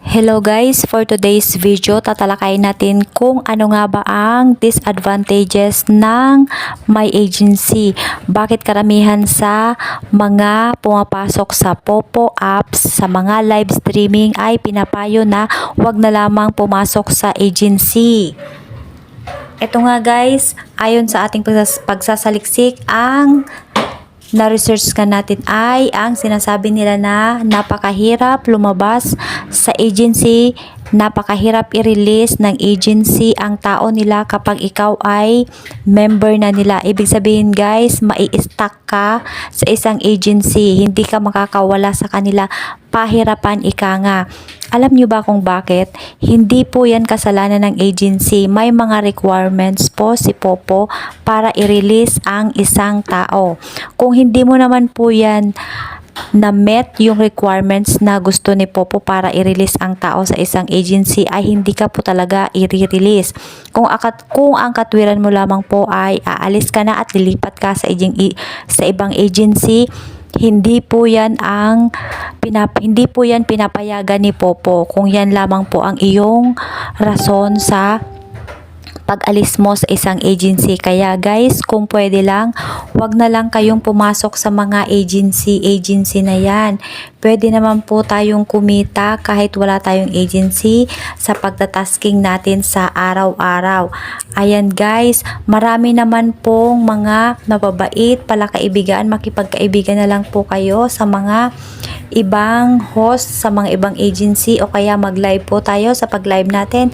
Hello guys, for today's video tatalakayin natin kung ano nga ba ang disadvantages ng my agency. Bakit karamihan sa mga pumapasok sa Popo apps, sa mga live streaming ay pinapayo na wag na lamang pumasok sa agency. Ito nga guys, ayon sa ating pagsasaliksik, ang na-research ka natin ay ang sinasabi nila na napakahirap lumabas sa agency, napakahirap i-release ng agency ang tao nila kapag ikaw ay member na nila. Ibig sabihin guys, mai-stuck ka sa isang agency, hindi ka makakawala sa kanila, pahirapan ika nga. Alam nyo ba kung bakit? Hindi po yan kasalanan ng agency. May mga requirements po si Popo para i-release ang isang tao. Kung hindi mo naman po yan na-met yung requirements na gusto ni Popo para i-release ang tao sa isang agency, ay hindi ka po talaga i-release. Kung ang katwiran mo lamang po ay aalis ka na at lilipat ka sa ibang agency, hindi po yan pinapayagan ni Popo kung yan lamang po ang iyong rason sa pag-alis mo sa isang agency. Kaya guys, kung pwede lang, wag na lang kayong pumasok sa mga agency na yan. Pwede naman po tayong kumita kahit wala tayong agency sa pagtatasking natin sa araw-araw. Ayan guys, marami naman pong mga mababait pala kaibigan, makipagkaibigan na lang po kayo sa mga ibang host, sa mga ibang agency, o kaya mag-live po tayo. Sa pag-live natin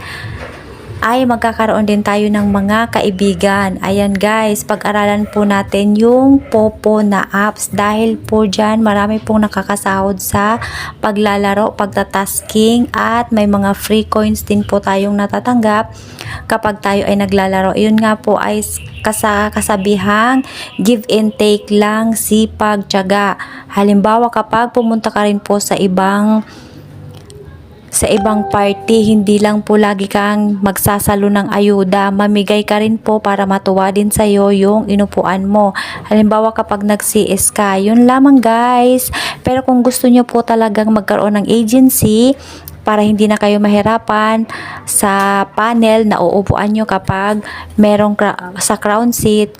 ay magkakaroon din tayo ng mga kaibigan. Ayan guys, pag-aralan po natin yung Popo na apps dahil po dyan marami pong nakakasahod sa paglalaro, pagtatasking, at may mga free coins din po tayong natatanggap kapag tayo ay naglalaro. Yun nga po ay kasabihang give and take lang, sipag, tiyaga. Halimbawa kapag pumunta ka rin po sa ibang party, hindi lang po lagi kang magsasalo ng ayuda, mamigay ka rin po para matuwa din sa'yo yung inupuan mo. Halimbawa kapag nag-CS ka, yun lamang guys. Pero kung gusto nyo po talagang magkaroon ng agency para hindi na kayo mahirapan sa panel na uupuan nyo kapag merong sa crown seat,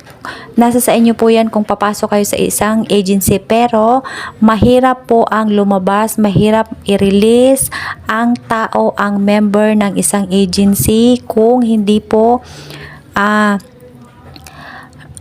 nasa sa inyo po yan kung papasok kayo sa isang agency. Pero mahirap po ang lumabas, mahirap i-release ang tao, ang member ng isang agency kung hindi po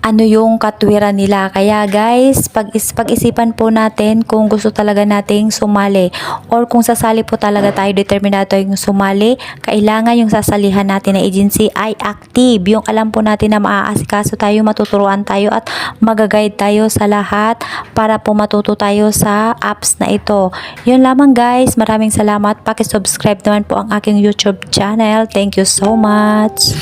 ano yung katwiran nila. Kaya guys, pag-isipan po natin kung gusto talaga nating sumali, or kung sasali po talaga tayo, determinado yung sumali, kailangan yung sasalihan natin na agency ay active. Yung alam po natin na maaasikaso tayo, matuturuan tayo, at magaguide tayo sa lahat para po matuto tayo sa apps na ito. Yun lamang guys, maraming salamat. Paki-subscribe naman po ang aking YouTube channel. Thank you so much.